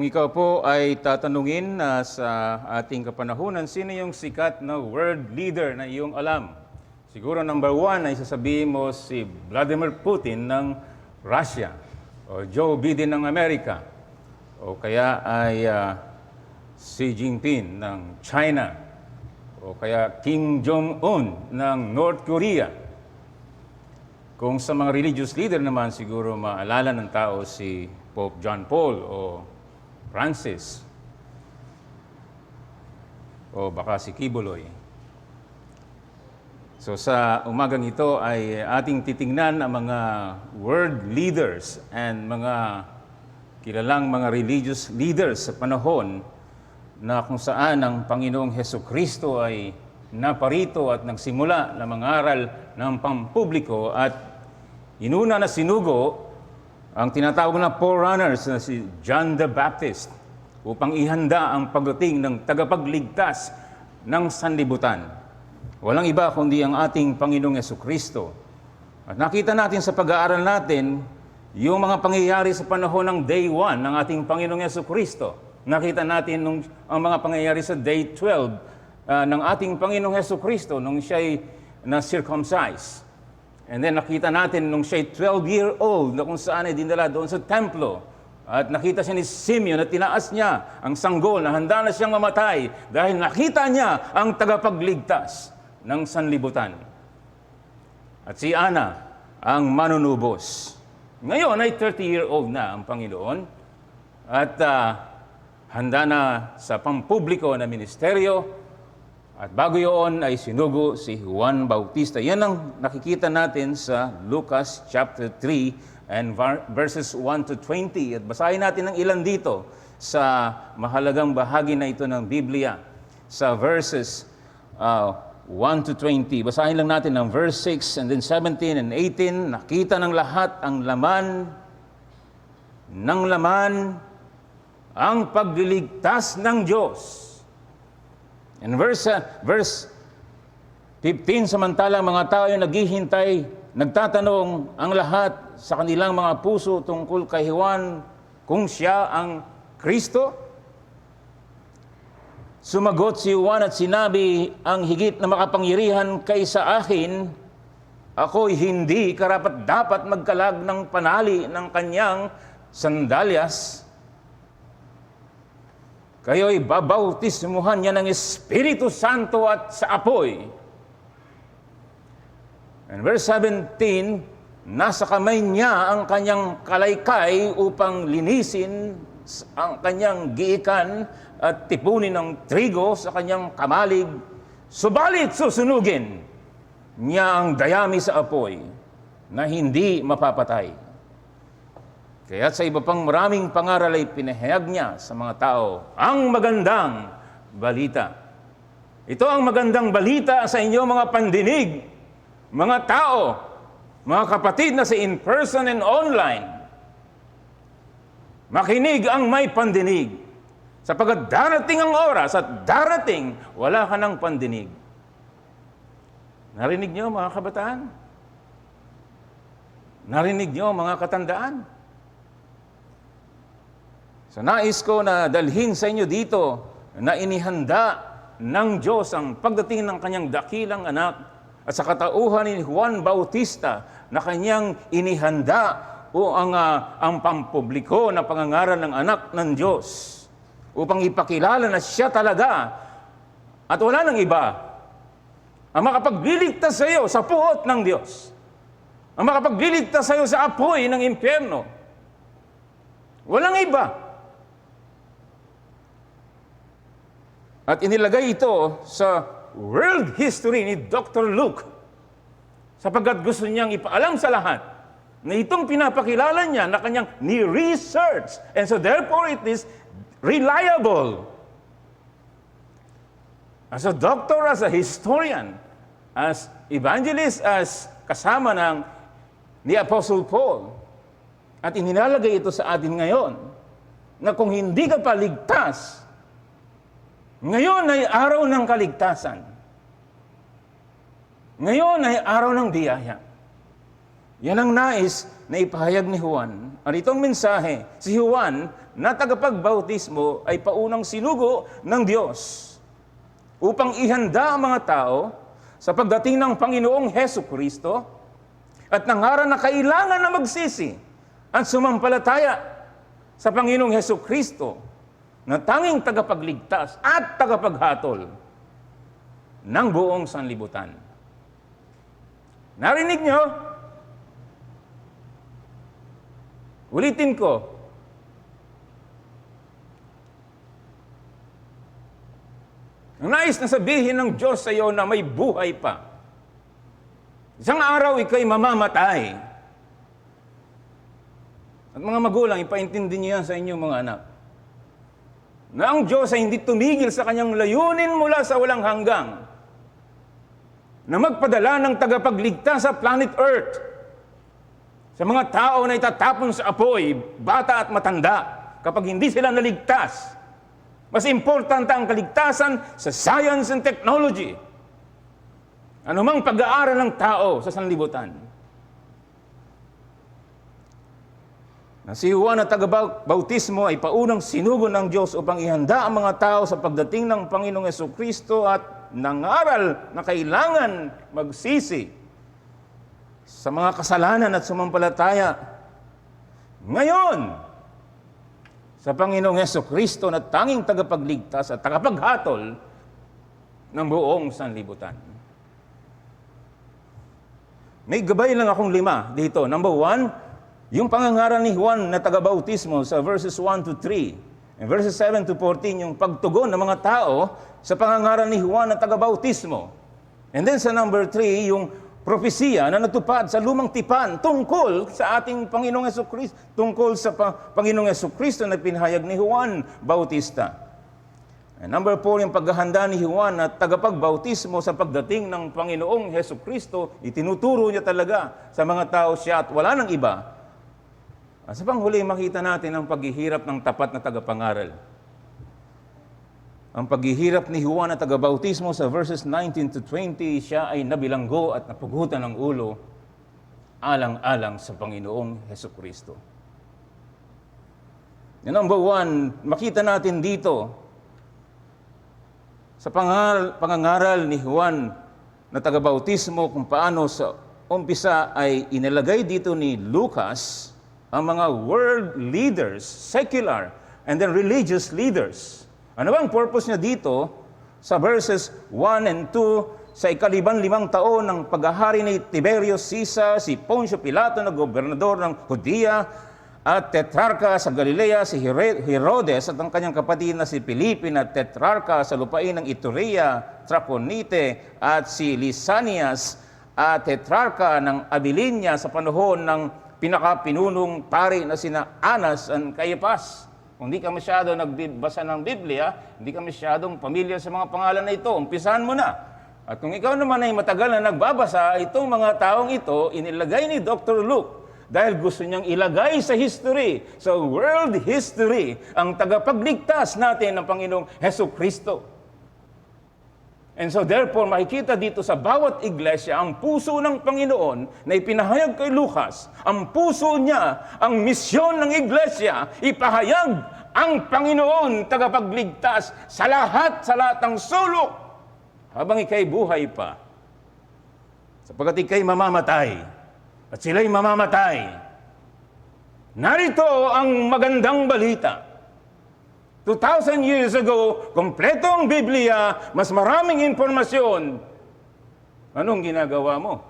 Ikaw po ay tatanungin na sa ating kapanahunan, sino yung sikat na world leader na iyong alam? Siguro number one ay sasabihin mo si Vladimir Putin ng Russia, o Joe Biden ng Amerika, o kaya ay Xi Jinping ng China, o kaya Kim Jong-un ng North Korea. Kung sa mga religious leader naman, siguro maalala ng tao si Pope John Paul o Francis, o baka si Kibuloy. So sa umagang ito ay ating titingnan ang mga world leaders and mga kilalang mga religious leaders sa panahon na kung saan ang Panginoong Hesukristo ay naparito at nagsimula na mangaral ng pampubliko at inuna na sinugo ang tinatawag na forerunners na si John the Baptist upang ihanda ang pagdating ng tagapagligtas ng sanlibutan. Walang iba kundi ang ating Panginoong Hesukristo. At nakita natin sa pag-aaral natin yung mga pangyayari sa panahon ng Day 1 ng ating Panginoong Hesukristo. Nakita natin ang mga pangyayari sa Day 12 ng ating Panginoong Hesukristo nung siya'y na-circumcise. And then nakita natin nung siya'y 12-year-old na kung saan ay dinala doon sa templo. At nakita siya ni Simeon at tinaas niya ang sanggol na handa na siyang mamatay dahil nakita niya ang tagapagligtas ng sanlibutan. At si Ana ang manunubos. Ngayon ay 30-year-old na ang Panginoon at handa na sa pampubliko na ministeryo. At bago yun ay sinugo si Juan Bautista. Yan ang nakikita natin sa Lucas chapter 3 and verses 1 to 20. At basahin natin ng ilan dito sa mahalagang bahagi na ito ng Biblia. Sa verses 1 to 20. Basahin lang natin ng verse 6 and then 17 and 18. Nakita ng lahat ang laman ang pagliligtas ng Diyos. In verse 15, samantala mga tao ay naghihintay, nagtatanong ang lahat sa kanilang mga puso tungkol kay Juan kung siya ang Kristo. Sumagot si Juan at sinabi, ang higit na makapangyarihan kaysa akin, ako'y hindi karapat-dapat magkalag ng panali ng kanyang sandalyas. Kayo'y babautismuhan niya ng Espiritu Santo at sa apoy. And verse 17, nasa kamay niya ang kanyang kalaykay upang linisin ang kanyang giikan at tipunin ng trigo sa kanyang kamalig. Subalit susunugin niya ang dayami sa apoy na hindi mapapatay. Kaya sa iba pang maraming pangaral ay pinahayag niya sa mga tao ang magandang balita. Ito ang magandang balita sa inyo mga pandinig, mga tao, mga kapatid na sa in-person and online. Makinig ang may pandinig, sapagkat darating ang oras at darating wala ka ng pandinig. Narinig niyo mga kabataan? Narinig niyo mga katandaan? So nais ko na dalhin sa inyo dito na inihanda ng Diyos ang pagdating ng kanyang dakilang anak at sa katauhan ni Juan Bautista na kanyang inihanda o ang pampubliko na pangangaral ng anak ng Diyos upang ipakilala na siya talaga at wala nang iba ang makapagliligtas sa iyo sa puot ng Diyos, ang makapagliligtas sa iyo sa apoy ng impyerno. Walang iba. At inilagay ito sa world history ni Dr. Luke sapagkat gusto niyang ipaalam sa lahat na itong pinapakilala niya na kanyang ni-research and so therefore it is reliable. As a doctor, as a historian, as evangelist, as kasama ni Apostle Paul. At inilalagay ito sa atin ngayon na kung hindi ka pa ligtas, ngayon ay araw ng kaligtasan. Ngayon ay araw ng biyaya. Yan ang nais na ipahayag ni Juan. At itong mensahe, si Juan na tagapagbautismo ay paunang sinugo ng Diyos upang ihanda ang mga tao sa pagdating ng Panginoong Hesukristo at nangaral na kailangan na magsisi at sumampalataya sa Panginoong Hesukristo na tanging tagapagligtas at tagapaghatol ng buong sanlibutan. Narinig nyo? Ulitin ko. Ang nais na sabihin ng Diyos sa iyo na may buhay pa. Isang araw ikaw'y mamamatay. At mga magulang, ipaintindi niyo yan sa inyong mga anak. Na ang Diyos ay hindi tumigil sa kanyang layunin mula sa walang hanggang na magpadala ng tagapagligtas sa planet Earth sa mga tao na itatapon sa apoy, bata at matanda, kapag hindi sila naligtas. Mas importante ang kaligtasan sa science and technology. Anumang pag-aaral ng tao sa sanlibutan. Na si Juan na taga-bautismo ay paunang sinugo ng Diyos upang ihanda ang mga tao sa pagdating ng Panginoong Hesukristo at nangaral na kailangan magsisi sa mga kasalanan at sumampalataya. Ngayon, sa Panginoong Hesukristo na tanging tagapagligtas at tagapaghatol ng buong sanlibutan. May gabay lang akong 5 dito. Number 1, yung pangangaral ni Juan na tagabautismo sa verses 1 to 3. And verses 7 to 14, yung pagtugon ng mga tao sa pangangaral ni Juan na tagabautismo. And then sa number 3, yung propesiya na natupad sa lumang tipan tungkol sa ating Panginoong Hesukristo, tungkol sa Panginoong Hesukristo na pinahayag ni Juan Bautista. And number 4, yung paghahanda ni Juan na tagapagbautismo sa pagdating ng Panginoong Hesukristo, itinuturo niya talaga sa mga tao siya at wala nang iba. At sa panghuli, makita natin ang paghihirap ng tapat na tagapangaral. Ang paghihirap ni Juan na tagabautismo sa verses 19 to 20, siya ay nabilanggo at napugutan ng ulo alang-alang sa Panginoong Hesukristo. And number 1, makita natin dito sa pangangaral ni Juan na tagabautismo kung paano sa umpisa ay inilagay dito ni Lucas ang mga world leaders, secular, and then religious leaders. Ano ba ang purpose niya dito sa verses 1 and 2 sa ika-5 taon ng paghahari ni Tiberius Caesar, si Poncio Pilato na gobernador ng Judea at tetrarka sa Galilea, si Herodes at ang kanyang kapatid na si Felipe na tetrarka sa lupain ng Iturea, Traconite at si Lysanias at tetrarka ng Abilinia sa panahon ng pinakapinunong pari na sina Anas at Caiaphas. Kung hindi ka masyado nagbasa ng Biblia, hindi ka masyadong pamilyar sa mga pangalan na ito, umpisahan mo na. At kung ikaw naman ay matagal na nagbabasa, itong mga taong ito, inilagay ni Dr. Luke dahil gusto niyang ilagay sa history, sa world history, ang tagapagligtas natin ng Panginoong Hesukristo. And so therefore, makikita dito sa bawat iglesia ang puso ng Panginoon na ipinahayag kay Lucas. Ang puso niya, ang misyon ng iglesia, ipahayag ang Panginoon tagapagligtas sa lahat ng sulok habang ikay buhay pa. Sapagkat ikay mamamatay at sila'y mamamatay. Narito ang magandang balita. 2,000 years ago, kompleto ang Biblia, mas maraming impormasyon. Anong ginagawa mo?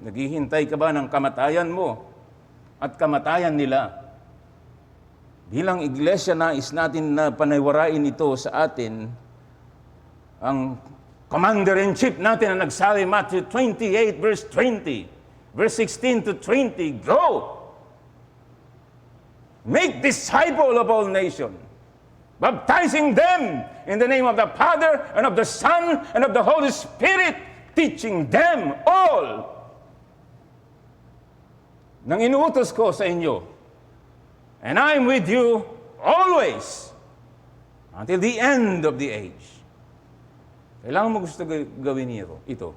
Naghihintay ka ba ng kamatayan mo at kamatayan nila? Bilang iglesia, nais natin na paniwarain ito sa atin. Ang commander-in-chief natin na nagsabi, Matthew 28, verse 20, verse 16 to 20, go! Make disciples of all nations, baptizing them in the name of the Father and of the Son and of the Holy Spirit, teaching them all nang inuutos ko sa inyo. And I'm with you always until the end of the age. Kailangan mo gusto gawin ito.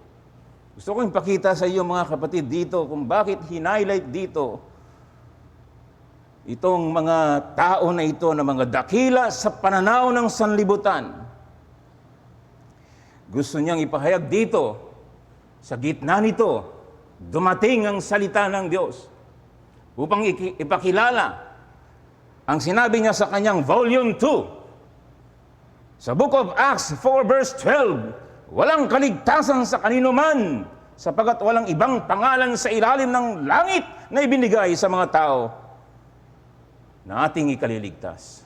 Gusto ko ipakita sa iyo mga kapatid dito kung bakit hinighlight dito itong mga tao na ito na mga dakila sa pananaw ng sanlibutan. Gusto niyang ipahayag dito, sa gitna nito, dumating ang salita ng Diyos upang ipakilala ang sinabi niya sa kanyang Volume 2. Sa Book of Acts 4 verse 12, walang kaligtasan sa kanino man, sapagat walang ibang pangalan sa ilalim ng langit na ibinigay sa mga tao na ating ikaliligtas.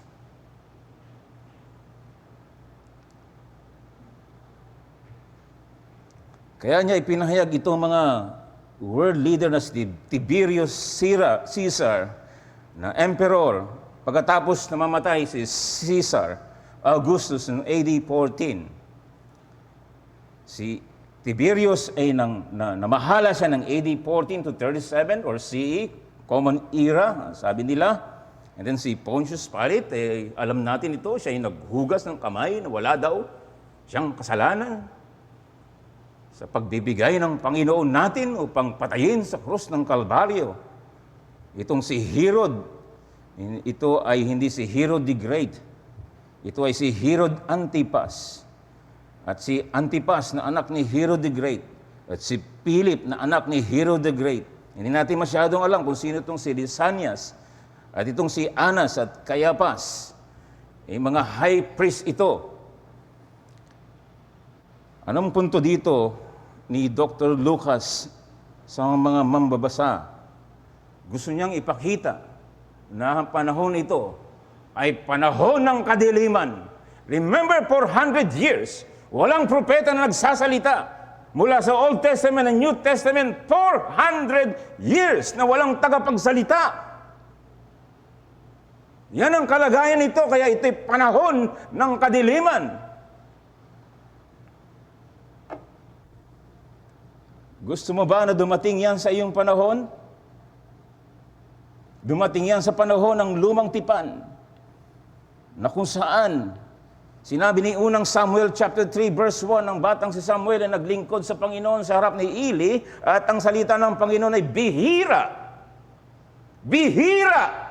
Kaya niya ipinahayag itong mga world leader na si Tiberius Caesar na emperor pagkatapos na mamatay si Caesar Augustus noong AD 14. Si Tiberius ay namahala siya ng AD 14 to 37 or CE, Common Era, sabi nila. And then si Pontius Pilate, alam natin ito, siya ay naghugas ng kamay na wala daw siyang kasalanan sa pagbibigay ng Panginoon natin upang patayin sa krus ng Kalbaryo. Itong si Herod, ito ay hindi si Herod the Great. Ito ay si Herod Antipas. At si Antipas na anak ni Herod the Great. At si Philip na anak ni Herod the Great. Hindi natin masyadong alam kung sino itong si Lysanias. At itong si Anas at Cayapas. Mga high priest ito. Anong punto dito ni Dr. Lucas sa mga mambabasa? Gusto niyang ipakita na ang panahon ito ay panahon ng kadiliman. Remember, 400 years, walang propeta na nagsasalita. Mula sa Old Testament and New Testament, 400 years na walang tagapagsalita. Yan ang kalagayan nito, kaya ito'y panahon ng kadiliman. Gusto mo ba na dumating yan sa iyong panahon? Dumating yan sa panahon ng lumang tipan, na kung saan sinabi ni unang Samuel chapter 3 verse 1, ang batang si Samuel ay naglingkod sa Panginoon sa harap ni Eli, at ang salita ng Panginoon ay bihira. Bihira!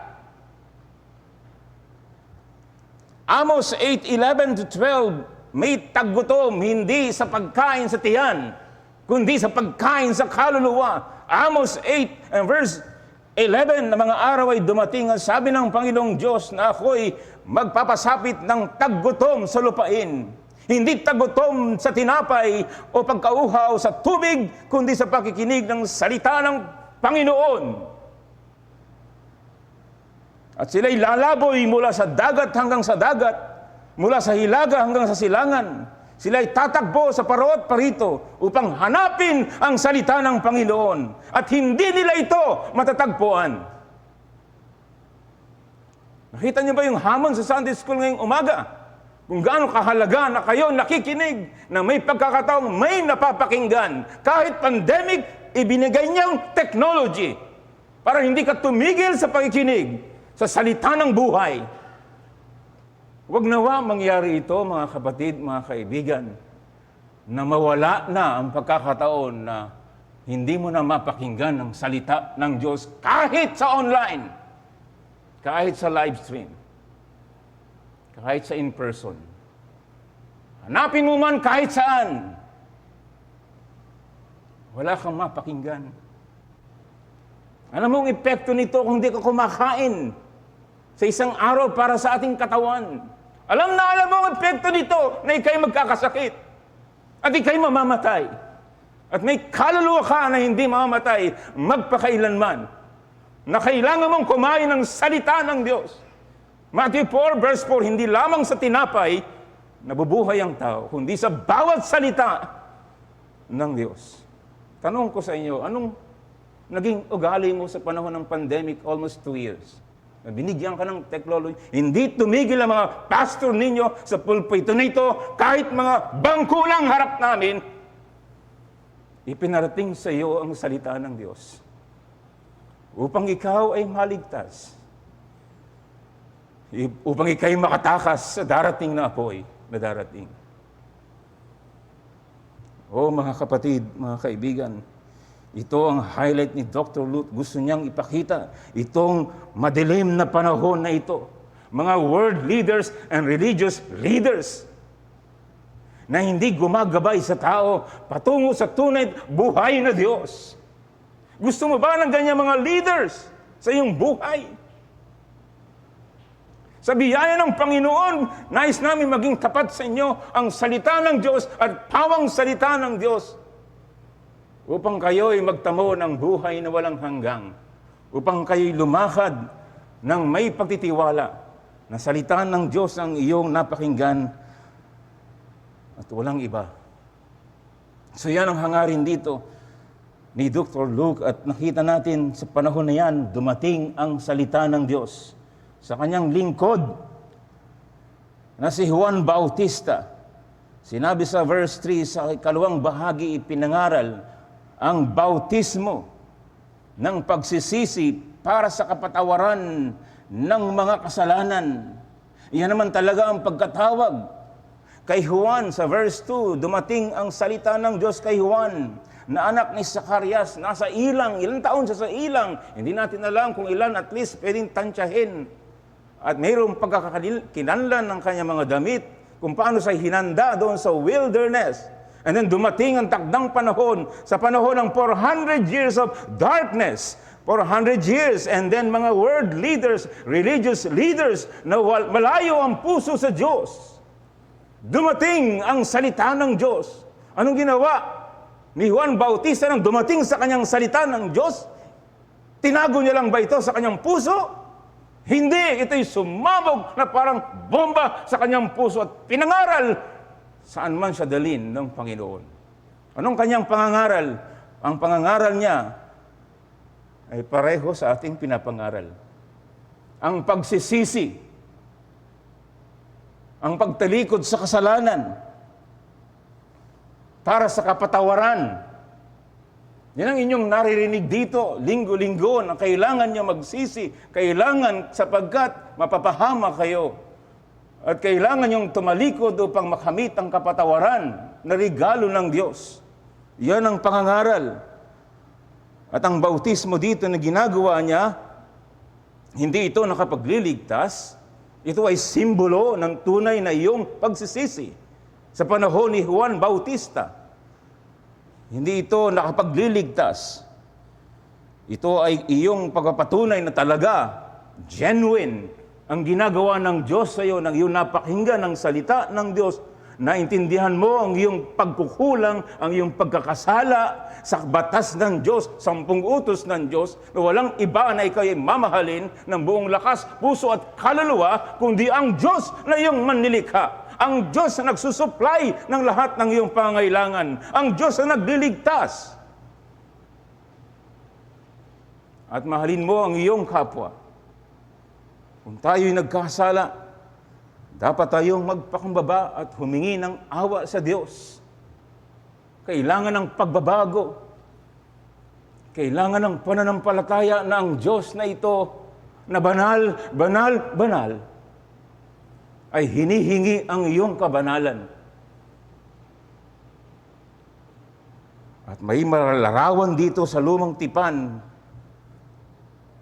Amos 8:11 to 12, may taggutom hindi sa pagkain sa tiyan, kundi sa pagkain sa kaluluwa. Amos 8 and verse 11, na mga araw ay dumating ang sabi ng Panginoong Diyos na ako'y magpapasapit ng taggutom sa lupain. Hindi taggutom sa tinapay o pagkauhaw sa tubig, kundi sa pakikinig ng salita ng Panginoon. At sila'y lalaboy mula sa dagat hanggang sa dagat, mula sa hilaga hanggang sa silangan. Sila'y tatakbo sa paro at parito upang hanapin ang salita ng Panginoon. At hindi nila ito matatagpuan. Nakita niyo ba yung hamon sa Sunday School ngayong umaga? Kung gaano kahalaga na kayo nakikinig, na may pagkakataong may napapakinggan. Kahit pandemic, ibinigay niyang technology para hindi ka tumigil sa pakikinig sa salita ng buhay. Huwag nawa mangyari ito, mga kapatid, mga kaibigan, na mawala na ang pagkakataon na hindi mo na mapakinggan ang salita ng Diyos kahit sa online, kahit sa live stream, kahit sa in-person. Hanapin mo man kahit saan, wala kang mapakinggan. Alam mo ang epekto nito kung di ka kumakain sa isang araw para sa ating katawan. Alam mo ang epekto nito na ikay magkakasakit at ikay mamamatay. At may kaluluwa ka na hindi mamamatay magpakailanman, na kailangan mong kumain ng salita ng Diyos. Matthew 4 verse 4, hindi lamang sa tinapay nabubuhay ang tao, kundi sa bawat salita ng Diyos. Tanong ko sa inyo, anong naging ugali mo sa panahon ng pandemic, almost 2 years? Binigyan ka ng technology. Hindi tumigil ang mga pastor ninyo sa pulpito nito, kahit mga bangko lang harap namin. Ipinarating sa iyo ang salita ng Diyos upang ikaw ay maligtas. Upang ikaw ay makatakas sa darating na apoy na darating. O mga kapatid, mga kaibigan, Ito ang highlight ni Dr. Luke. Gusto niyang ipakita itong madilim na panahon na ito. Mga world leaders and religious leaders na hindi gumagabay sa tao patungo sa tunay buhay na Diyos. Gusto mo ba ng ganyan mga leaders sa iyong buhay? Sa biyaya ng Panginoon, nais namin maging tapat sa inyo ang salita ng Diyos at pawang salita ng Diyos upang kayo'y magtamo ng buhay na walang hanggang, upang kayo'y lumakad ng may pagtitiwala na salita ng Diyos ang iyong napakinggan at walang iba. So yan ang hangarin dito ni Dr. Luke at nakita natin sa panahon na yan, dumating ang salita ng Diyos sa kanyang lingkod na si Juan Bautista. Sinabi sa verse 3, sa ikalawang bahagi ipinangaral ang bautismo ng pagsisisi para sa kapatawaran ng mga kasalanan. Iyan naman talaga ang pagkatawag kay Juan. Sa verse 2, dumating ang salita ng Diyos kay Juan na anak ni Zacarias, nasa ilang, ilang taon siya sa ilang. Hindi natin alam kung ilan, at least pwedeng tansyahin. At mayroong pagkakakinanlan ng kanyang mga damit, kung paano siya hinanda doon sa wilderness. And then dumating ang takdang panahon, sa panahon ng 400 years of darkness, 400 years, and then mga world leaders, religious leaders, na malayo ang puso sa Diyos. Dumating ang salita ng Diyos. Anong ginawa ni Juan Bautista nang dumating sa kanyang salita ng Diyos? Tinago niya lang ba ito sa kanyang puso? Hindi, ito'y sumabog na parang bomba sa kanyang puso at pinangaral saan man siya dalhin ng Panginoon. Anong kanyang pangangaral? Ang pangangaral niya ay pareho sa ating pinapangaral. Ang pagsisisi, ang pagtalikod sa kasalanan, para sa kapatawaran. Yan ang inyong naririnig dito, linggo-linggo, na kailangan niyo magsisi, kailangan sapagkat mapapahama kayo. At kailangan niyong tumalikod upang makamit ang kapatawaran na regalo ng Diyos. Yan ang pangangaral. At ang bautismo dito na ginagawa niya, hindi ito nakapagliligtas, ito ay simbolo ng tunay na iyong pagsisisi. Sa panahon ni Juan Bautista, hindi ito nakapagliligtas. Ito ay iyong pagpapatunay na talaga, genuine, ang ginagawa ng Diyos sa iyo, ng iyong napakinggan ng salita ng Diyos, naintindihan mo ang iyong pagkukulang, ang iyong pagkakasala sa batas ng Diyos, 10 utos ng Diyos, na walang iba na ikaw ay mamahalin ng buong lakas, puso at kaluluwa, kundi ang Diyos na iyong manlilikha. Ang Diyos na nagsusupply ng lahat ng iyong pangailangan. Ang Diyos na nagliligtas. At mahalin mo ang iyong kapwa. Kung tayo'y nagkasala, dapat tayong magpakumbaba at humingi ng awa sa Diyos. Kailangan ng pagbabago. Kailangan ng pananampalataya na ang Diyos na ito, na banal, banal, banal, ay hinihingi ang iyong kabanalan. At may malarawan dito sa lumang tipan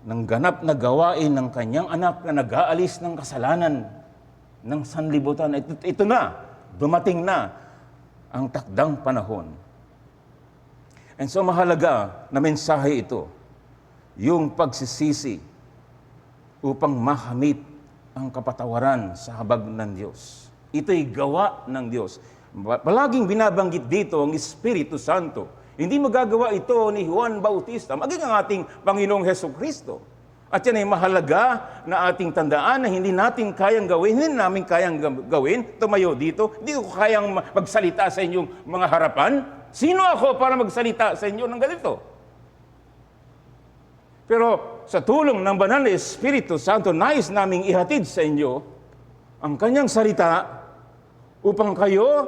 ng ganap na gawain ng kanyang anak na nag-aalis ng kasalanan ng sanlibutan. Ito na, dumating na ang takdang panahon. And so mahalaga na mensahe ito, yung pagsisisi upang makamit ang kapatawaran sa habag ng Diyos. Ito'y gawa ng Diyos. Palaging binabanggit dito ang Espiritu Santo. Hindi magagawa ito ni Juan Bautista, maging ang ating Panginoong Hesukristo. At yan ay mahalaga na ating tandaan na hindi natin kayang gawin, hindi namin kayang gawin, tumayo dito, hindi ko kayang magsalita sa inyong mga harapan. Sino ako para magsalita sa inyo ng ganito? Pero sa tulong ng Banal na Espiritu Santo, nais naming ihatid sa inyo ang kanyang salita upang kayo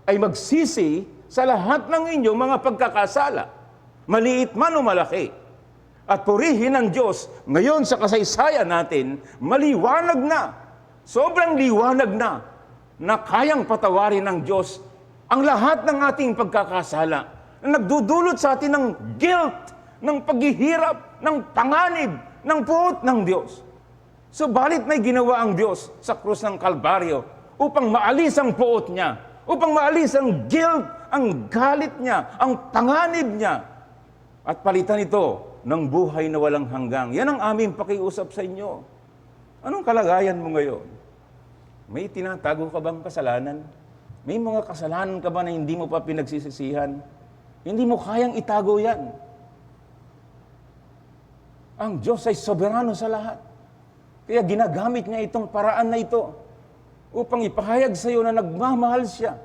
ay magsisi sa lahat ng inyong mga pagkakasala, maliit man o malaki. At purihin ng Diyos, ngayon sa kasaysayan natin, maliwanag na, sobrang liwanag na kayang patawarin ng Diyos ang lahat ng ating pagkakasala. na nagdudulot sa atin ng guilt, ng paghihirap, ng panganib, ng puot ng Diyos. Subalit may ginawa ang Diyos sa krus ng Kalbaryo upang maalis ang puot niya, upang maalis ang guilt, ang galit niya, ang panganib niya, at palitan ito ng buhay na walang hanggang. Yan ang aming pakiusap sa inyo. Anong kalagayan mo ngayon? May tinatago ka bang kasalanan? May mga kasalanan ka ba na hindi mo pa pinagsisisihan? Hindi mo kayang itago yan. Ang Diyos ay soberano sa lahat. Kaya ginagamit niya itong paraan na ito upang ipahayag sa iyo na nagmamahal siya.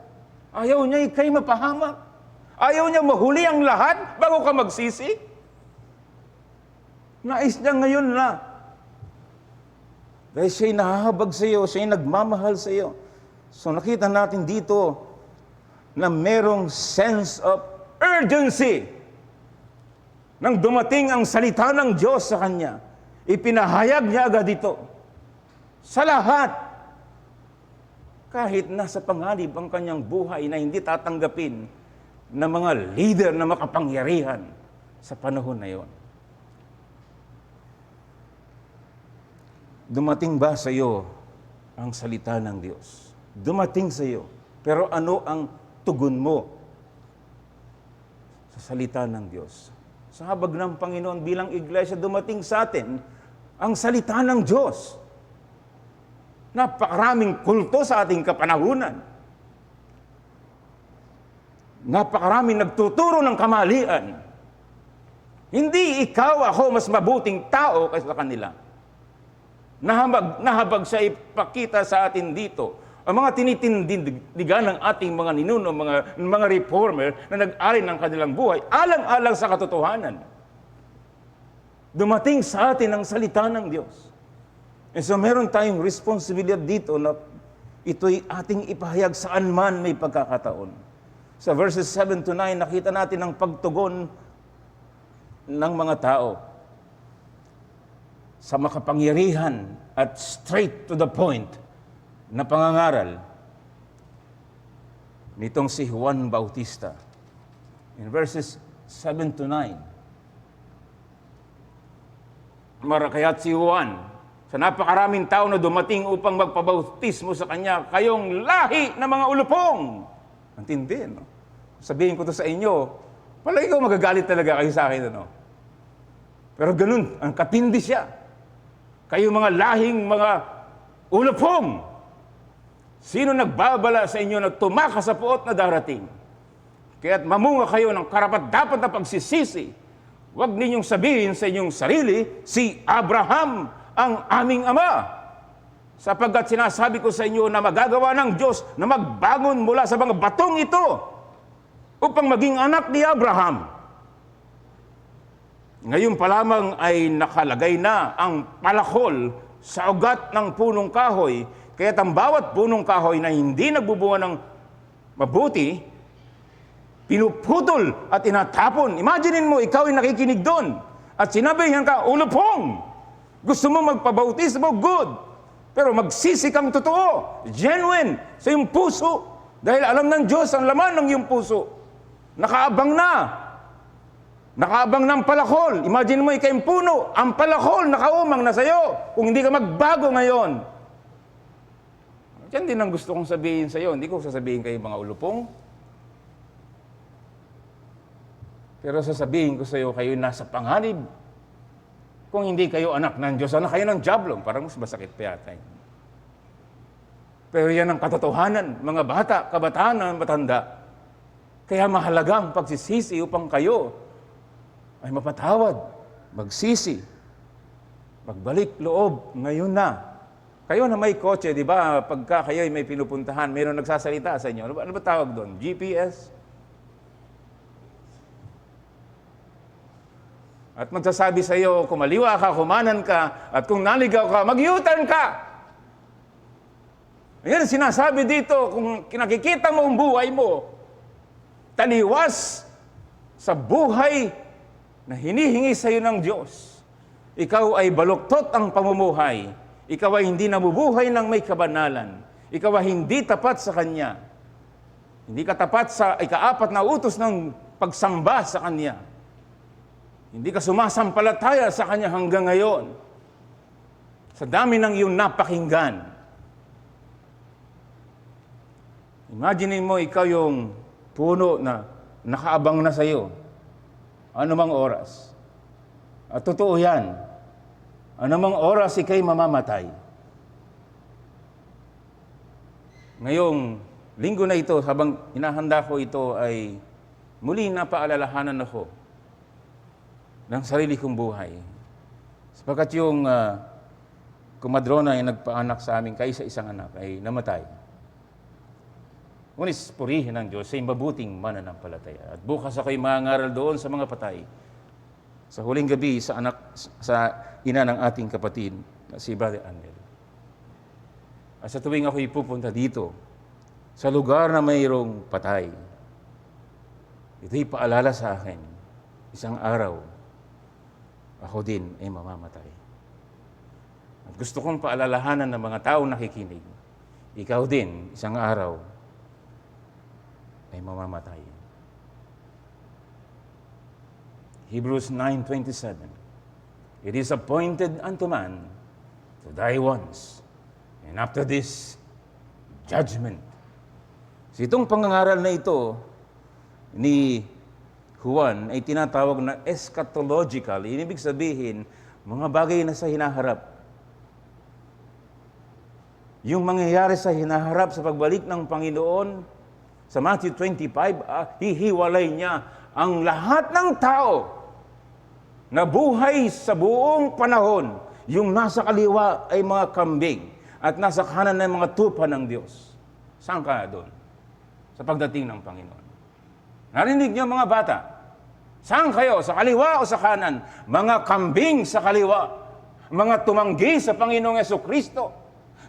Ayaw niya ikay mapahamak. Ayaw niya mahuli ang lahat bago ka magsisi. Nais niya ngayon na. Dahil siya'y nahahabag sa iyo, siya'y nagmamahal sa iyo. So nakita natin dito na merong sense of urgency. Nang dumating ang salita ng Diyos sa kanya, ipinahayag niya agad ito. Sa lahat, kahit nasa panganib ang kanyang buhay na hindi tatanggapin ng mga leader na makapangyarihan sa panahon na yon. Dumating ba sa iyo ang salita ng Diyos? Dumating sa iyo. Pero ano ang tugon mo sa salita ng Diyos? Sa habag ng Panginoon bilang iglesia, dumating sa atin ang salita ng Diyos. Napakaraming kulto sa ating kapanahunan. Napakaraming nagtuturo ng kamalian. Hindi ikaw, ako, mas mabuting tao kaysa kanila. Nahabag siya ipakita sa atin dito. Ang mga tinitindigan ng ating mga ninuno, mga reformer na nag-alin ng kanilang buhay, alang-alang sa katotohanan. Dumating sa atin ang salita ng Diyos. And so meron tayong responsibilidad dito na ito'y ating ipahayag saan man may pagkakataon. Sa verses 7 to 9, nakita natin ang pagtugon ng mga tao sa makapangyarihan at straight to the point na pangangaral nitong si Juan Bautista. In verses 7 to 9, kaya't si Juan, sa napakaraming tao na dumating upang magpabautismo sa kanya, kayong lahi ng mga ulupong. Ang tindi, no? Sabihin ko to sa inyo, palagi ko magagalit talaga kayo sa akin, ano? Pero ganun, ang katindi siya. Kayo mga lahing mga ulupong. Sino nagbabala sa inyo na tumakas sa puot na darating? Kaya't mamunga kayo ng karapat-dapat na pagsisisi. Huwag ninyong sabihin sa inyong sarili, si Abraham ang aming ama. Sapagkat sinasabi ko sa inyo na magagawa ng Diyos na magbangon mula sa mga batong ito upang maging anak ni Abraham. Ngayon pa lamang ay nakalagay na ang palakol sa ugat ng punong kahoy. Kaya ang bawat punong kahoy na hindi nagbubunga ng mabuti, pinuputol at inatapon. Imaginin mo, ikaw ay nakikinig doon. At sinabihan ka, ulupong! Gusto mo magpabautismo? Good! Pero magsisi kang totoo, genuine, sa iyong puso. Dahil alam ng Diyos ang laman ng iyong puso. Nakaabang na. Nakaabang ng palakol. Imagine mo, ikaw yung puno. Ang palakol, nakaumang na sa'yo. Kung hindi ka magbago ngayon. Yan din ang gusto kong sabihin sa iyo. Hindi ko sasabihin kayo mga ulupong. Pero sasabihin ko sa iyo, kayo nasa panganib. Kung hindi kayo anak ng Diyos, anak kayo ng diablong. Parang mas masakit pa yata. Pero yan ang katotohanan. Mga bata, kabataan, matanda. Kaya mahalaga ang pagsisisi upang kayo ay mapatawad, magsisi, magbalik loob ngayon na. Kayo na may kotse, di ba? Pagka kayo may pinupuntahan, mayroong nagsasalita sa inyo. Ano ba tawag doon? GPS? At magsasabi sa iyo, kung maliwa ka, kumanan ka, at kung naligaw ka, mag-U-turn ka. Ayan, sinasabi dito, kung nakikita mo ang buhay mo, taliwas sa buhay na hinihingi sa iyo ng Diyos. Ikaw ay baluktot ang pamumuhay. Ikaw ay hindi nabubuhay ng may kabanalan. Ikaw ay hindi tapat sa Kanya. Hindi ka tapat sa ika-4 na utos ng pagsamba sa Kanya. Hindi ka sumasampalataya sa Kanya hanggang ngayon. Sa dami ng iyong napakinggan. Imagine mo ikaw yung puno na nakaabang na sa iyo. Anumang oras. At totoo yan. Anumang oras ikay mamamatay. Ngayong linggo na ito, habang hinahanda ko ito, ay muli napaalalahanan ako ng sarili kong buhay. Sapagkat yung kumadrona ay nagpaanak sa amin kaisa-isang anak ay namatay. Ngunit purihin ng Diyos sa mabuting mananampalataya. At bukas ako'y mangangaral doon sa mga patay. Sa huling gabi, sa ina ng ating kapatid, na si Brother Angel. At sa tuwing ako'y pupunta dito, sa lugar na mayroong patay, ito'y paalala sa akin, isang araw, ako din ay mamamatay. At gusto kong paalalahanan ng mga taong nakikinig, ikaw din, isang araw, ay mamamatay. Hebrews 9:27. It is appointed unto man to die once, and after this, judgment. So itong pangangaral na ito ni Juan ay tinatawag na eschatological. Ibig sabihin, mga bagay na sa hinaharap. Yung mangyayari sa hinaharap sa pagbalik ng Panginoon, sa Matthew 25, hihiwalay niya ang lahat ng tao na buhay sa buong panahon. Yung nasa kaliwa ay mga kambing at nasa kanan ay mga tupa ng Diyos. Saan ka doon? Sa pagdating ng Panginoon. Narinig niyo mga bata? Saan kayo? Sa kaliwa o sa kanan? Mga kambing sa kaliwa. Mga tumanggi sa Panginoong Jesucristo.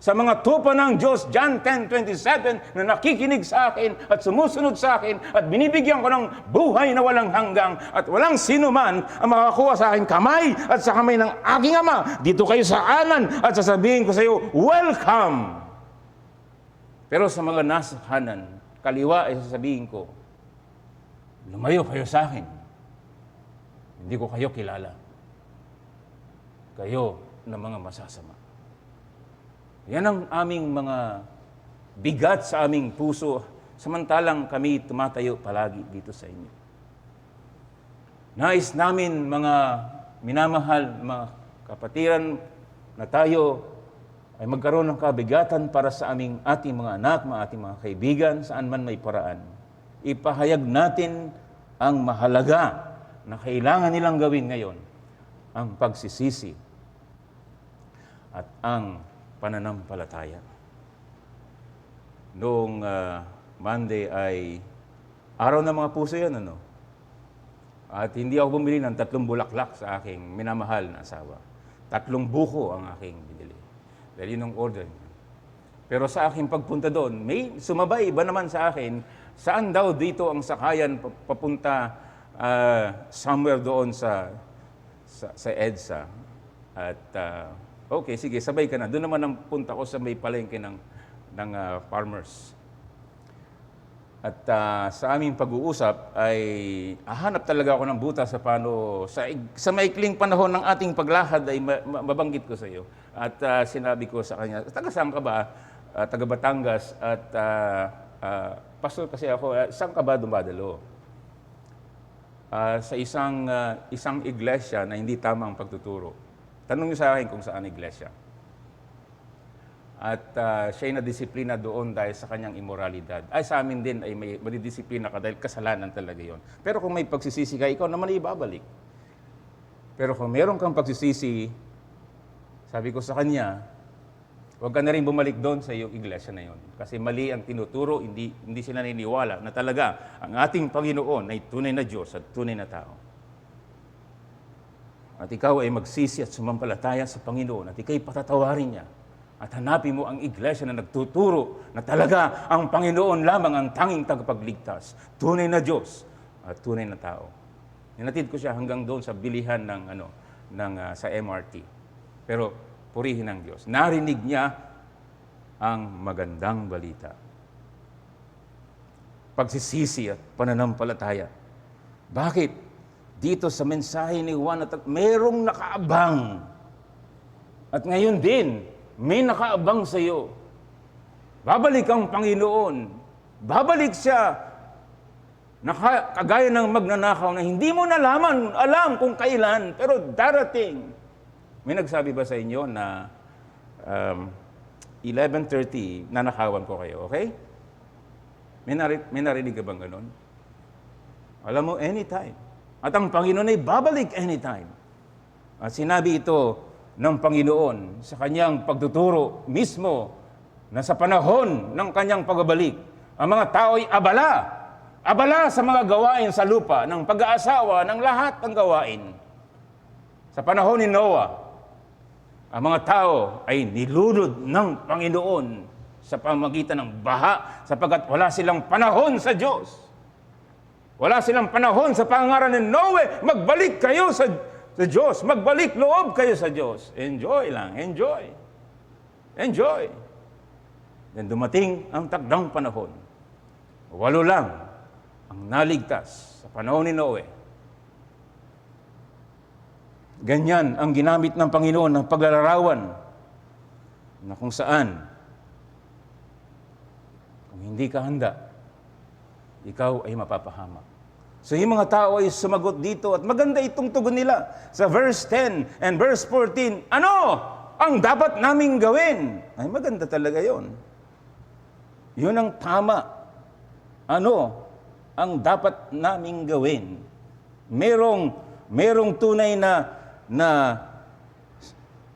Sa mga tupa ng Diyos, John 10:27, na nakikinig sa akin at sumusunod sa akin at binibigyan ko ng buhay na walang hanggang at walang sino man ang makakuha sa aking kamay at sa kamay ng aking Ama. Dito kayo sa kanan at sasabihin ko sa iyo, welcome! Pero sa mga nasa kanan, kaliwa ay sasabihin ko, lumayo kayo sa akin. Hindi ko kayo kilala. Kayo na mga masasama. Yan ang aming mga bigat sa aming puso, samantalang kami tumatayo palagi dito sa inyo. Nais namin mga minamahal, mga kapatiran na tayo ay magkaroon ng kabigatan para sa ating mga anak, ating mga kaibigan, saan man may paraan. Ipahayag natin ang mahalaga na kailangan nilang gawin ngayon, ang pagsisisi at ang pananampalataya. Noong Monday ay araw ng mga puso yan, ano? At hindi ako bumili ng 3 bulaklak sa aking minamahal na asawa. 3 buko ang aking binili. Dahil yun ang order niya. Pero sa aking pagpunta doon, may sumabay iba naman sa akin, saan daw dito ang sakayan papunta somewhere doon sa EDSA. At okay, sige, sabay ka na. Doon naman ang punta ko sa may palengke ng farmers. At sa aming pag-uusap ay hahanap talaga ako ng butas sa paano, sa maikling panahon ng ating paglahad ay mabanggit ko sa iyo. At sinabi ko sa kanya, taga saan ka ba? Taga Batangas at pastor kasi ako, saan ka ba dumadalo? Sa isang iglesia na hindi tama ang pagtuturo. Tanong niyo sa akin kung saan iglesia. At siya'y nadisiplina doon dahil sa kanyang immoralidad. Ay, sa amin din ay may madidisiplina ka dahil kasalanan talaga yon. Pero kung may pagsisisi ka, ikaw naman ibabalik. Pero kung meron kang pagsisisi, sabi ko sa kanya, huwag ka na rin bumalik doon sa iyong iglesia na yon. Kasi mali ang tinuturo, hindi sila naniniwala na talaga ang ating Panginoon ay tunay na Diyos at tunay na tao. At ikaw ay magsisi at sumampalataya sa Panginoon at ikaw'y patatawarin niya. At hanapin mo ang iglesia na nagtuturo na talaga ang Panginoon lamang ang tanging tagapagligtas. Tunay na Diyos at tunay na tao. Ninatid ko siya hanggang doon sa bilihan sa MRT. Pero purihin ang Diyos. Narinig niya ang magandang balita. Pagsisisi at pananampalataya. Bakit? Dito sa mensahe ni Juan at merong nakaabang. At ngayon din, may nakaabang sa iyo. Babalik ang Panginoon. Babalik siya. Kagaya ng magnanakaw na hindi mo alam kung kailan, pero darating. May nagsabi ba sa inyo na 11:30, nanakawan ko kayo, okay? May narinig ka bang ganun? Alam mo, anytime. At ang Panginoon ay babalik anytime. At sinabi ito ng Panginoon sa kanyang pagtuturo mismo na sa panahon ng kanyang pagbabalik, ang mga tao ay abala. Abala sa mga gawain sa lupa, ng pag-aasawa, ng lahat ng gawain. Sa panahon ni Noah, ang mga tao ay nilunod ng Panginoon sa pamamagitan ng baha sapagkat wala silang panahon sa Diyos. Wala silang panahon sa pangaral ni Noe, magbalik kayo sa Diyos, magbalik loob kayo sa Diyos. Enjoy lang, enjoy. Enjoy. Then dumating ang takdang panahon. 8 lang ang naligtas sa panahon ni Noe. Ganyan ang ginamit ng Panginoon ng paglalarawan na kung saan, kung hindi ka handa, ikaw ay mapapahamak. So yung mga tao ay sumagot dito at maganda itong tugon nila. Sa verse 10 and verse 14, ano ang dapat naming gawin? Ay maganda talaga yon. Yun ang tama. Ano ang dapat naming gawin? Merong tunay na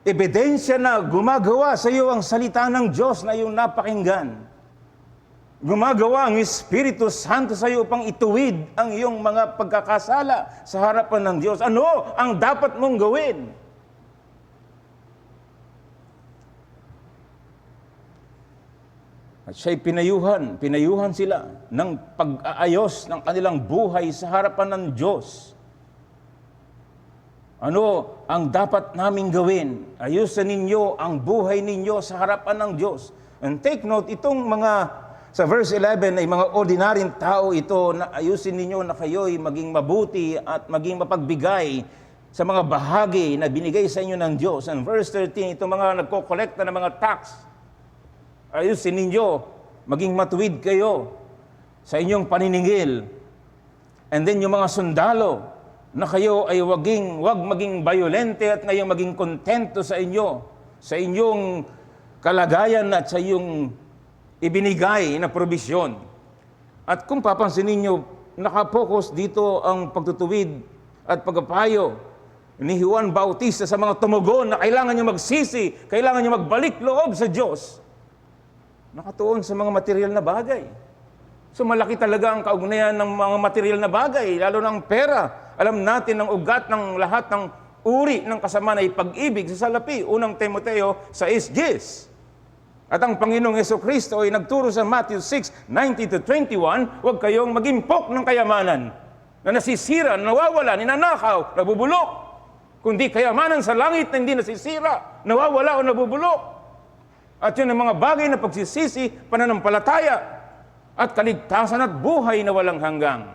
ebidensya na gumagawa sa iyo ang salita ng Diyos na iyong napakinggan. Gumagawa ang Espiritu Santo sa iyo upang ituwid ang iyong mga pagkakasala sa harapan ng Diyos. Ano ang dapat mong gawin? At siya'y pinayuhan sila ng pag-aayos ng kanilang buhay sa harapan ng Diyos. Ano ang dapat naming gawin? Ayusin ninyo ang buhay ninyo sa harapan ng Diyos. And take note, itong sa verse 11 ay mga ordinaryong tao ito na ayusin ninyo na kayo'y maging mabuti at maging mapagbigay sa mga bahagi na binigay sa inyo ng Diyos. And verse 13, itong mga nagkokolekta ng mga tax, ayusin ninyo, maging matuwid kayo sa inyong paniningil. And then yung mga sundalo, na kayo ay wag maging bayolente at ngayong maging kontento sa inyong kalagayan at sa iyong ibinigay na probisyon. At kung papansin ninyo, nakapokus dito ang pagtutuwid at pagpapayo ni Juan Bautista sa mga tumugon na kailangan nyo magsisi, kailangan nyo magbalik loob sa Diyos. Nakatuon sa mga material na bagay. So malaki talaga ang kaugnayan ng mga material na bagay, lalo ng pera. Alam natin ang ugat ng lahat ng uri ng kasamaan ay pag-ibig sa salapi. Unang Timoteo 6:10. At ang Panginoong Jesucristo ay nagturo sa Matthew 6:19-21, huwag kayong mag-impok ng kayamanan na nasisira, nawawala, ninanakaw, nabubulok. Kundi kayamanan sa langit na hindi nasisira, nawawala o nabubulok. At yun ang mga bagay na pagsisisi, pananampalataya, at kaligtasan at buhay na walang hanggang.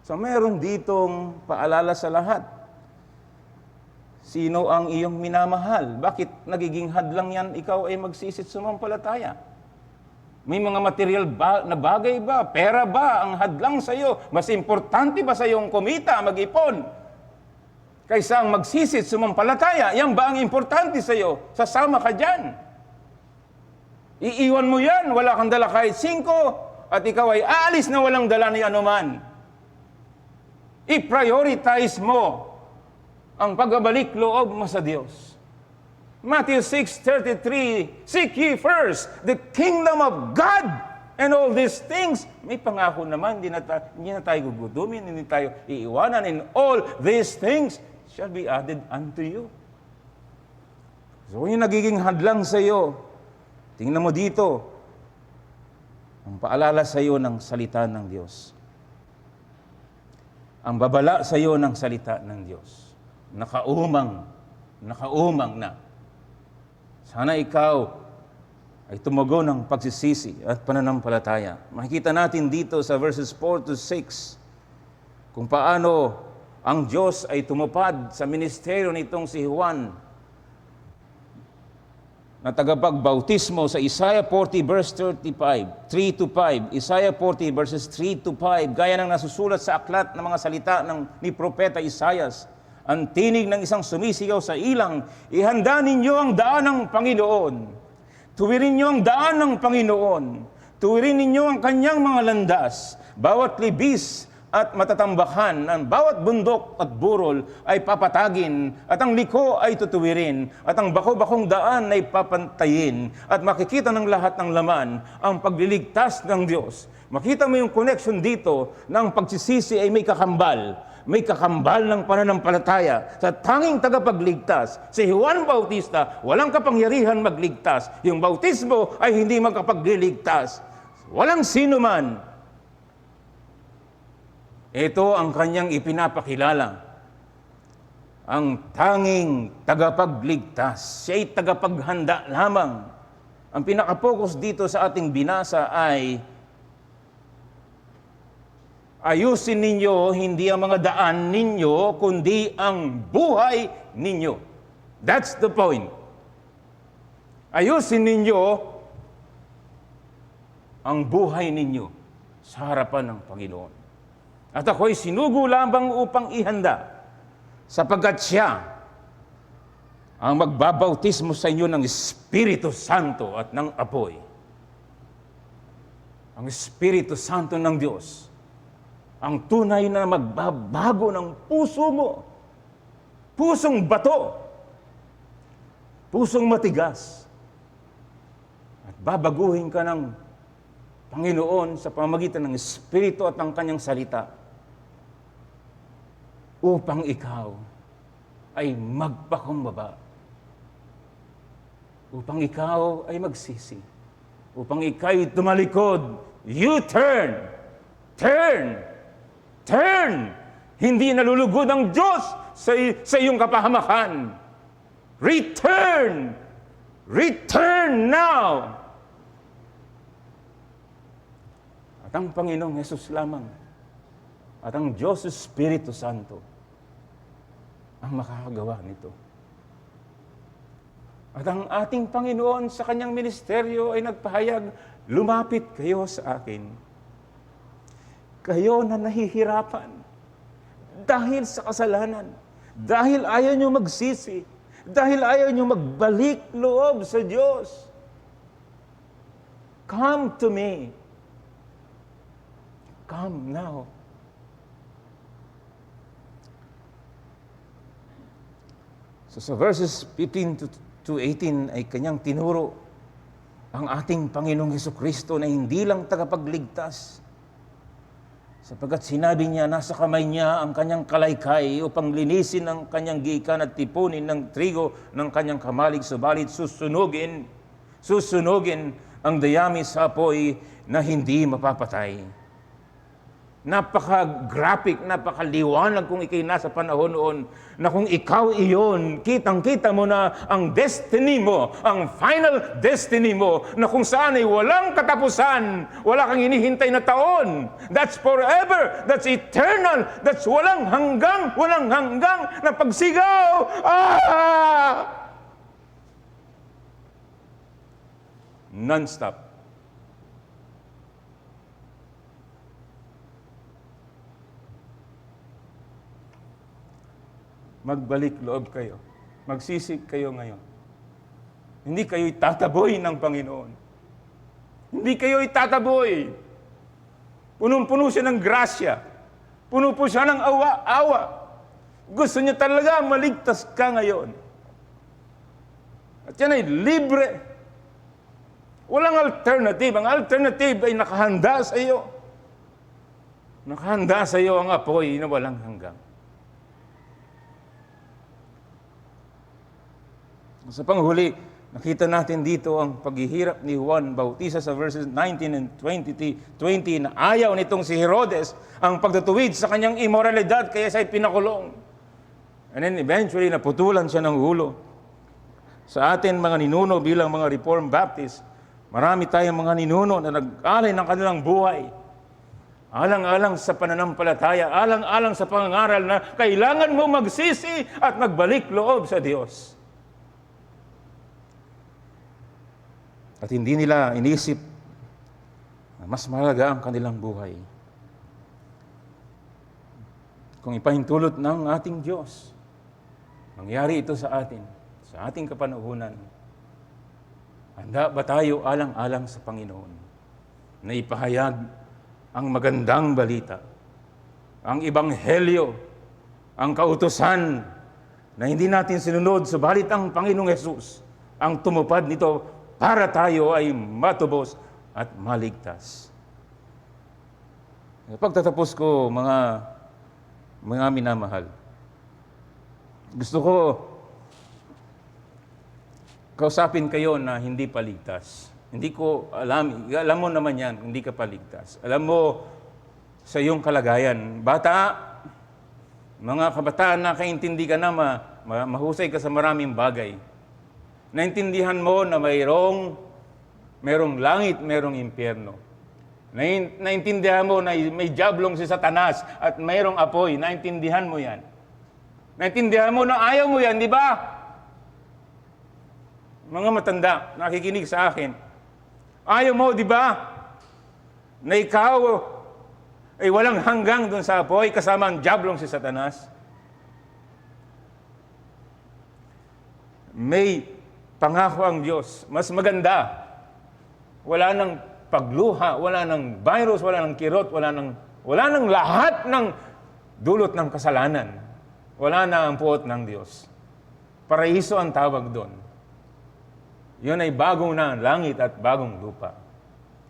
So meron ditong paalala sa lahat. Sino ang iyong minamahal? Bakit nagiging hadlang yan ikaw ay magsisit sumampalataya? May mga material na bagay ba? Pera ba ang hadlang sa iyo? Mas importante ba sa iyong kumita, mag-ipon? Kaysa ang magsisit sumampalataya, yan ba ang importante sa iyo? Sasama ka dyan. Iiwan mo yan, wala kang dala kahit 5, at ikaw ay aalis na walang dala ni anuman. I-prioritize mo ang pagbabalik loob mo sa Diyos. Matthew 6:33, seek ye first the kingdom of God and all these things. May pangako naman, hindi na tayo gugutumin, hindi tayo iiwanan. And all these things shall be added unto you. So kung yung nagiging hadlang sa iyo, tingnan mo dito, ang paalala sa iyo ng salita ng Diyos. Ang babala sa iyo ng salita ng Diyos. Nakaumang na. Sana ikaw ay tumago ng pagsisisi at pananampalataya. Makikita natin dito sa verses 4-6 kung paano ang Diyos ay tumupad sa ministeryo nitong si Juan na tagapagbautismo sa Isaiah 40 verse 35, 3 to 5, Isaiah 40 verses 3 to 5, gaya ng nasusulat sa aklat ng mga salita ni Propeta Isaias. Ang tinig ng isang sumisigaw sa ilang, ihanda ninyo ang daan ng Panginoon. Tuwirin ninyo ang daan ng Panginoon. Tuwirin ninyo ang kanyang mga landas. Bawat libis at matatambakan, ang bawat bundok at burol ay papatagin, at ang liko ay tutuwirin, at ang bako-bakong daan ay papantayin, at makikita ng lahat ng laman ang pagliligtas ng Diyos. Makita mo yung connection dito na ang pagsisisi ay may kakambal. May kakambal ng pananampalataya sa tanging tagapagligtas. Si Juan Bautista, walang kapangyarihan magligtas. Yung bautismo ay hindi magkapagliligtas. Walang sino man. Ito ang kanyang ipinapakilala. Ang tanging tagapagligtas. Siya'y tagapaghanda lamang. Ang pinaka-focus dito sa ating binasa ay ayusin ninyo hindi ang mga daan ninyo, kundi ang buhay ninyo. That's the point. Ayusin ninyo ang buhay ninyo sa harapan ng Panginoon. At ako'y sinugo lamang upang ihanda, sapagkat siya ang magbabautismo sa inyo ng Espiritu Santo at ng apoy. Ang Espiritu Santo ng Diyos, ang tunay na magbabago ng puso mo. Pusong bato. Pusong matigas. At babaguhin ka ng Panginoon sa pamamagitan ng Espiritu at ng Kanyang salita upang ikaw ay magpakumbaba. Upang ikaw ay magsisi. Upang ikaw ay tumalikod. You turn! Turn! Turn! Hindi nalulugod ang Diyos sa iyong kapahamakan. Return! Return now! At ang Panginoong Hesus lamang at ang Diyos Espiritu Santo ang makakagawa nito. At ang ating Panginoon sa kanyang ministeryo ay nagpahayag, lumapit kayo sa akin. Kayo na nahihirapan dahil sa kasalanan, dahil ayaw nyo magsisi, dahil ayaw nyo magbalik loob sa Diyos. Come to me. Come now. So sa verses 15 to 18 ay kanyang tinuro ang ating Panginoong Hesukristo na hindi lang tagapagligtas, sapagkat sinabi niya, nasa kamay niya ang kanyang kalaykay upang linisin ang kanyang gikan at tipunin ng trigo ng kanyang kamalig, subalit susunugin ang dayami sa apoy na hindi mapapatay. Napaka-graphic, napaka-liwanag kung ikay nasa panahon noon na kung ikaw iyon, kitang-kita mo na ang destiny mo, ang final destiny mo, na kung saan ay walang katapusan, wala kang hinihintay na taon. That's forever, that's eternal, that's walang hanggang na pagsigaw. Non-stop. Magbalik loob kayo. Magsisig kayo ngayon. Hindi kayo itataboy ng Panginoon. Hindi kayo itataboy. Punong-puno siya ng grasya. Puno po siya ng awa. Gusto niya talaga maligtas ka ngayon. At yan ay libre. Walang alternative. Ang alternative ay nakahanda sa iyo. Nakahanda sa iyo ang apoy na walang hanggang. Sa panghuli, nakita natin dito ang paghihirap ni Juan Bautista sa verses 19 and 20 na ayaw nitong si Herodes ang pagtutuwid sa kanyang immoralidad kaya siya'y pinakulong. And then eventually, naputulan siya ng ulo. Sa atin mga ninuno bilang mga Reformed Baptist, marami tayong mga ninuno na nag-alay ng kanilang buhay Alang-alang sa pananampalataya, alang-alang sa pangangaral na kailangan mo magsisi at magbalik loob sa Diyos. At hindi nila inisip na mas mahalaga ang kanilang buhay. Kung ipahintulot ng ating Diyos, mangyari ito sa atin, sa ating kapanahunan. Handa ba tayo alang-alang sa Panginoon na ipahayag ang magandang balita, ang ebanghelyo, ang kautusan na hindi natin sinunod, subalit ang Panginoong Hesus ang tumupad nito para tayo ay matubos at maligtas. Pagtatapos ko, mga minamahal, gusto ko kausapin kayo na hindi paligtas. Hindi ko alam mo naman yan, hindi ka paligtas. Alam mo sa iyong kalagayan, bata, mga kabataan, nakaintindi ka na, mahusay ka sa maraming bagay. Naintindihan mo na mayroong langit, mayroong impyerno. Naintindihan mo na may diablong si Satanas at mayroong apoy. Naintindihan mo yan. Naintindihan mo na ayaw mo yan, di ba? Mga matanda, nakikinig sa akin. Ayaw mo, di ba? Na ikaw ay walang hanggang dun sa apoy kasama ang diablong si Satanas. May pangako ang Diyos. Mas maganda. Wala nang pagluha, wala nang virus, wala nang kirot, wala nang lahat ng dulot ng kasalanan. Wala na ang puot ng Diyos. Paraiso ang tawag doon. Yun ay bagong na langit at bagong lupa.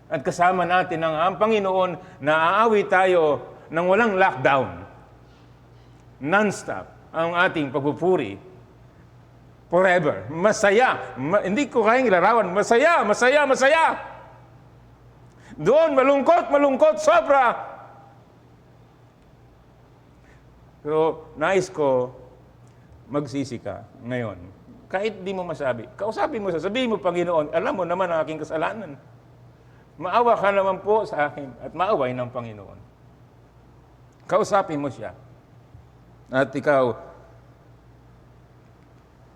At kasama natin ang Panginoon na aawi tayo ng walang lockdown. Non-stop ang ating pagpupuri. Forever. Masaya. Hindi ko kayang ilarawan. Masaya, masaya, masaya. Doon, malungkot, malungkot, sobra. Pero nais ko, magsisi ka ngayon. Kahit di mo masabi, kausapin mo, sabihin mo, Panginoon, alam mo naman ang aking kasalanan. Maawa ka naman po sa akin at maaway ng Panginoon. Kausapin mo siya. At ikaw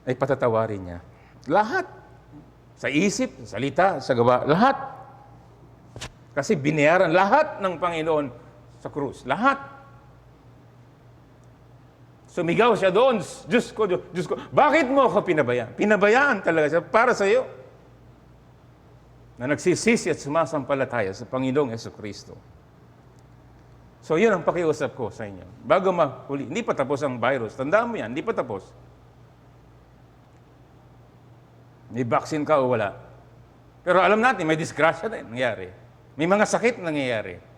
ay patatawarin niya. Lahat. Sa isip, sa salita, sa gawa, lahat. Kasi binayaran lahat ng Panginoon sa krus. Lahat. Sumigaw siya doon, Diyos ko, bakit mo ako pinabayaan? Pinabayaan talaga siya para sa iyo. Na nagsisisi at sumasampalataya sa Panginoong Jesucristo. So yun ang pakiusap ko sa inyo. Bago mahuli, hindi pa tapos ang virus. Tandaan mo yan, hindi pa tapos. May vaccine ka o wala. Pero alam natin, may disgrasya din nangyari. May mga sakit nangyayari.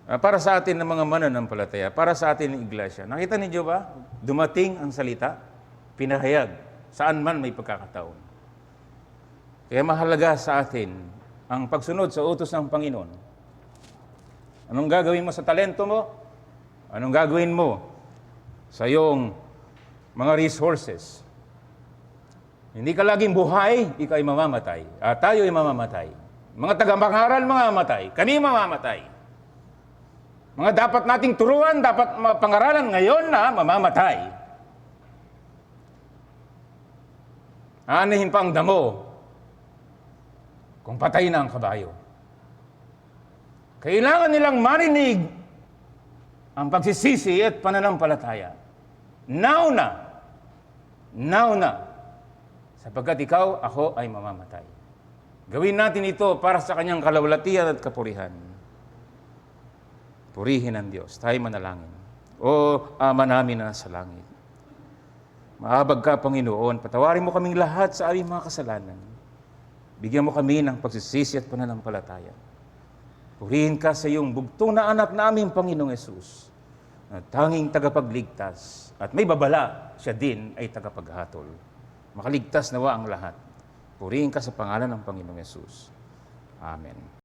Para sa atin ng mga mananampalataya, para sa atin ng iglesia. Nakita niyo ba? Dumating ang salita, pinahayag, saan man may pagkakataon. Kaya mahalaga sa atin ang pagsunod sa utos ng Panginoon. Anong gagawin mo sa talento mo? Anong gagawin mo sa iyong mga resources? Hindi ka laging buhay, ikaw ay mamamatay. At tayo ay mamamatay. Mga taga-pangaral, mamamatay. Kami mamamatay. Mga dapat nating turuan, dapat pangaralan ngayon na mamamatay. Aanihin pa ang damo kung patay na ang kabayo. Kailangan nilang marinig ang pagsisisi at pananampalataya. Now na. Now na. Sapagkat ikaw, ako ay mamamatay. Gawin natin ito para sa kanyang kalawalatian at kapurihan. Purihin ang Diyos. Tayo manalangin. O Ama namin na nasa langit. Mahabag ka, Panginoon. Patawarin mo kaming lahat sa aming mga kasalanan. Bigyan mo kami ng pagsisisi at pananampalataya. Purihin ka sa iyong bugtong na anak na aming Panginoong Hesus, na tanging tagapagligtas. At may babala, siya din ay tagapaghatol. Makaligtas nawa ang lahat. Purihin ka sa pangalan ng Panginoong Hesus. Amen.